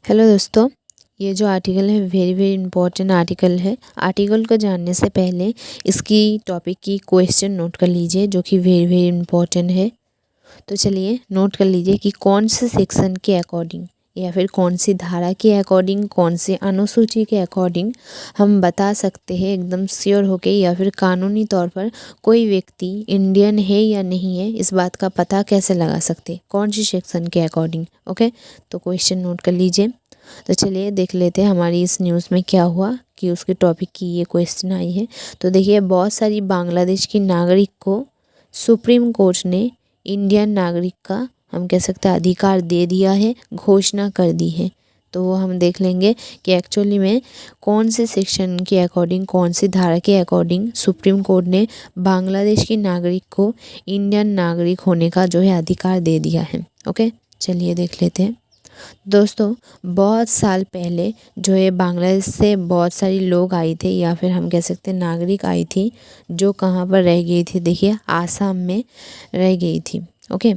Hello दोस्तों, ये जो आर्टिकल है वेरी वेरी इंपॉर्टेंट आर्टिकल है। आर्टिकल को जानने से पहले इसकी टॉपिक की क्वेश्चन नोट कर लीजिए जो कि वेरी वेरी इंपॉर्टेंट है। तो चलिए नोट कर लीजिए कि कौन से सेक्शन के अकॉर्डिंग या फिर कौन सी धारा के अकॉर्डिंग, कौन सी अनुसूची के अकॉर्डिंग हम बता सकते हैं एकदम श्योर होके या फिर कानूनी तौर पर कोई व्यक्ति इंडियन है या नहीं है, इस बात का पता कैसे लगा सकते, कौन सी सेक्शन के अकॉर्डिंग। ओके, तो क्वेश्चन नोट कर लीजिए। तो चलिए देख लेते हैं हमारी इस न्यूज़ में क्या हुआ कि उसके टॉपिक की ये क्वेश्चन आई है। तो देखिए, बहुत सारी बांग्लादेश की नागरिक को सुप्रीम कोर्ट ने इंडियन नागरिक का हम कह सकते हैं अधिकार दे दिया है, घोषणा कर दी है। तो वो हम देख लेंगे कि एक्चुअली में कौन से सेक्शन के अकॉर्डिंग, कौन सी धारा के अकॉर्डिंग सुप्रीम कोर्ट ने बांग्लादेश की नागरिक को इंडियन नागरिक होने का जो है अधिकार दे दिया है। ओके, चलिए देख लेते हैं। दोस्तों, बहुत साल पहले जो है बांग्लादेश से बहुत सारी लोग आई थे या फिर हम कह सकते हैं नागरिक आई थी, जो कहाँ पर रह गई थी, देखिए आसाम में रह गई थी। ओके,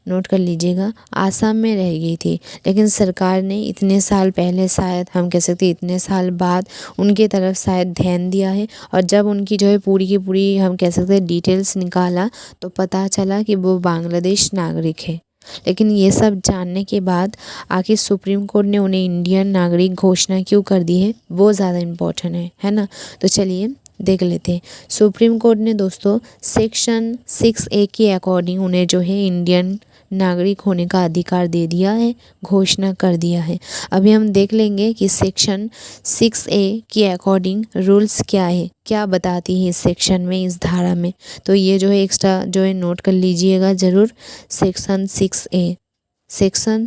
नोट कर लीजिएगा, आसाम में रह गई थी। लेकिन सरकार ने इतने साल पहले, शायद हम कह सकते हैं इतने साल बाद, उनके तरफ शायद ध्यान दिया है। और जब उनकी जो है पूरी की पूरी हम कह सकते हैं डिटेल्स निकाला तो पता चला कि वो बांग्लादेश नागरिक है। लेकिन ये सब जानने के बाद आखिर सुप्रीम कोर्ट ने उन्हें इंडियन नागरिक घोषणा क्यों कर दी है, वो ज़्यादा इम्पोर्टेंट है ना। तो चलिए देख लेते हैं। सुप्रीम कोर्ट ने दोस्तों सेक्शन 6A के अकॉर्डिंग उन्हें जो है इंडियन नागरिक होने का अधिकार दे दिया है, घोषणा कर दिया है। अभी हम देख लेंगे कि सेक्शन 6A के अकॉर्डिंग रूल्स क्या है, क्या बताती है इस सेक्शन में, इस धारा में। तो ये जो है एक्स्ट्रा जो है नोट कर लीजिएगा ज़रूर। सेक्शन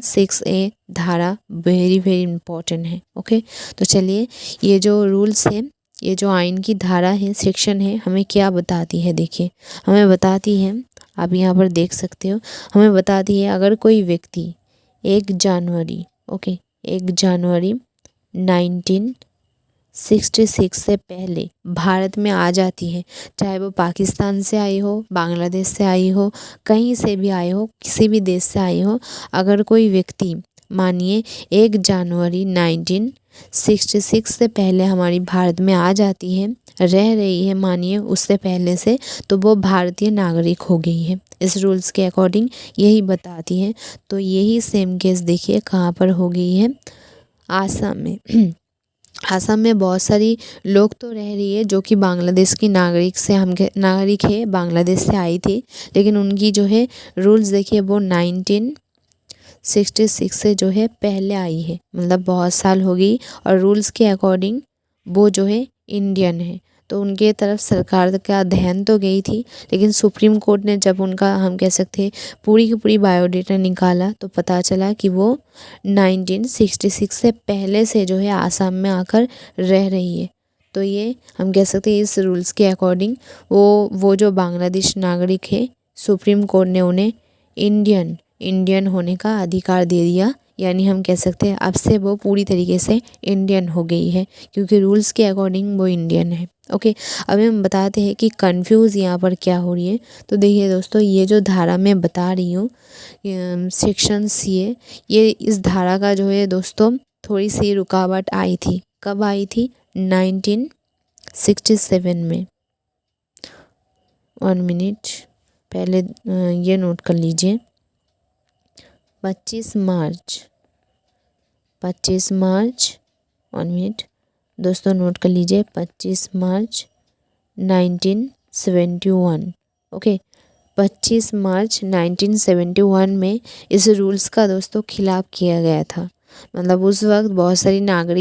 6A धारा वेरी वेरी इंपॉर्टेंट है। ओके, तो चलिए ये जो रूल्स है, ये जो आइन की धारा है, सेक्शन है, हमें क्या बताती है। देखिए, हमें बताती है, आप यहाँ पर देख सकते हो, हमें बताती है अगर कोई व्यक्ति 1 जनवरी 1966 से पहले भारत में आ जाती है, चाहे वो पाकिस्तान से आई हो, बांग्लादेश से आई हो, कहीं से भी आई हो, किसी भी देश से आई हो, अगर कोई व्यक्ति मानिए 1 जनवरी 1966 से पहले हमारी भारत में आ जाती है, रह रही है मानिए उससे पहले से, तो वो भारतीय नागरिक हो गई है। इस रूल्स के अकॉर्डिंग यही बताती है। तो यही सेम केस देखिए कहाँ पर हो गई है, आसाम में। आसाम में बहुत सारी लोग तो रह रही है जो कि बांग्लादेश की नागरिक है, बांग्लादेश से आई थी। लेकिन उनकी जो है रूल्स देखिए, वो 1966 से जो है पहले आई है, मतलब बहुत साल हो गई। और रूल्स के अकॉर्डिंग वो जो है इंडियन है। तो उनके तरफ सरकार का ध्यान तो गई थी, लेकिन सुप्रीम कोर्ट ने जब उनका हम कह सकते हैं पूरी की पूरी बायोडेटा निकाला तो पता चला कि वो 1966 से पहले से जो है आसाम में आकर रह रही है। तो ये हम कह सकते हैं इस रूल्स के अकॉर्डिंग वो जो बांग्लादेश नागरिक है, सुप्रीम कोर्ट ने उन्हें इंडियन होने का अधिकार दे दिया। यानी हम कह सकते हैं अब से वो पूरी तरीके से इंडियन हो गई है, क्योंकि रूल्स के अकॉर्डिंग वो इंडियन है। ओके, अभी हम बताते हैं कि कंफ्यूज यहाँ पर क्या हो रही है। तो देखिए दोस्तों, ये जो धारा मैं बता रही हूँ सेक्शन CA, ये इस धारा का जो है दोस्तों थोड़ी सी रुकावट आई थी। कब आई थी? 1967 में। 1 मिनट पहले ये नोट कर लीजिए, 25 मार्च 1 मिनट दोस्तों नोट कर लीजिए, 25 मार्च 1971। ओके, 25 मार्च 1971 में इस रूल्स का दोस्तों खिलाफ किया गया था। मतलब उस वक्त बहुत सारी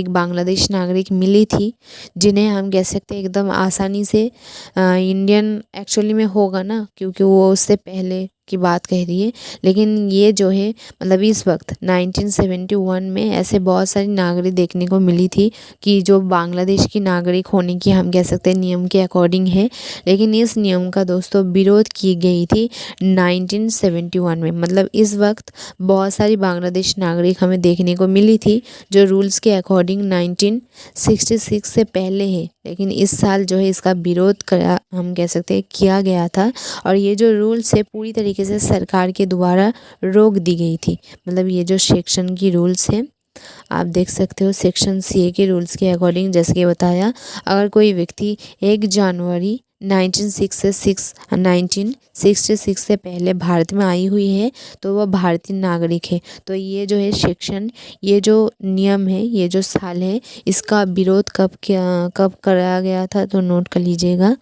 बांग्लादेश नागरिक मिली थी, जिन्हें हम कह सकते हैं एकदम आसानी से इंडियन एक्चुअली में होगा ना, क्योंकि वो उससे पहले की बात कह रही है। लेकिन ये जो है मतलब इस वक्त 1971 में ऐसे बहुत सारी नागरिक देखने को मिली थी कि जो बांग्लादेश की नागरिक होने की हम कह सकते हैं नियम के अकॉर्डिंग है। लेकिन इस नियम का दोस्तों विरोध की गई थी 1971 में। मतलब इस वक्त बहुत सारी बांग्लादेश नागरिक हमें देखने को मिली थी जो रूल्स के अकॉर्डिंग 1966 से पहले है, लेकिन इस साल जो है इसका विरोध करा हम कह सकते हैं किया गया था। और ये जो रूल्स है पूरी तरीके से सरकार के द्वारा रोक दी गई थी। मतलब ये जो सेक्शन की रूल्स है आप देख सकते हो सेक्शन सी के रूल्स के अकॉर्डिंग, जैसे कि बताया, अगर कोई व्यक्ति 1 जनवरी 1966 से पहले भारत में आई हुई है तो वह भारतीय नागरिक है। तो ये जो है सेक्शन, ये जो नियम है, ये जो साल है, इसका विरोध कब कराया गया था तो नोट कर लीजिएगा।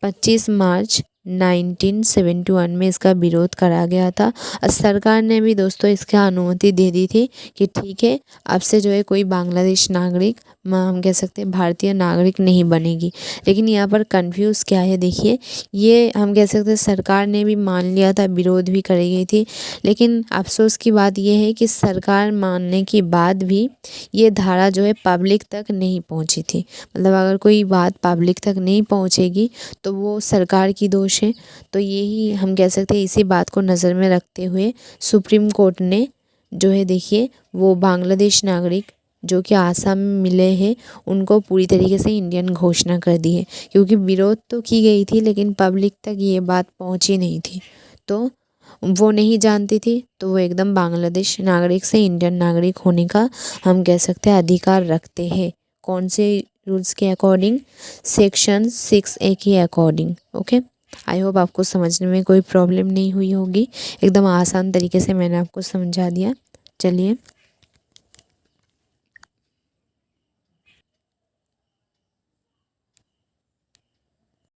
25 मार्च 1971 में इसका विरोध करा गया था और सरकार ने भी दोस्तों इसका अनुमति दे दी थी कि ठीक है, आपसे जो है कोई बांग्लादेश नागरिक, हम कह सकते हैं भारतीय नागरिक नहीं बनेगी। लेकिन यहाँ पर कंफ्यूज क्या है, देखिए, ये हम कह सकते हैं सरकार ने भी मान लिया था, विरोध भी करी गई थी, लेकिन अफसोस की बात यह है कि सरकार मानने के बाद भी ये धारा जो है पब्लिक तक नहीं पहुँची थी। मतलब अगर कोई बात पब्लिक तक नहीं पहुँचेगी तो वो सरकार की दोष है। तो यही हम कह सकते हैं, इसी बात को नज़र में रखते हुए सुप्रीम कोर्ट ने जो है, देखिए, वो बांग्लादेश नागरिक जो कि आसाम में मिले हैं उनको पूरी तरीके से इंडियन घोषणा कर दी है, क्योंकि विरोध तो की गई थी लेकिन पब्लिक तक ये बात पहुंची नहीं थी, तो वो नहीं जानती थी, तो वो एकदम बांग्लादेश नागरिक से इंडियन नागरिक होने का हम कह सकते हैं अधिकार रखते हैं। कौन से रूल्स के अकॉर्डिंग? सेक्शन 6A के अकॉर्डिंग। ओके, आई होप आपको समझने में कोई प्रॉब्लम नहीं हुई होगी। एकदम आसान तरीके से मैंने आपको समझा दिया। चलिए।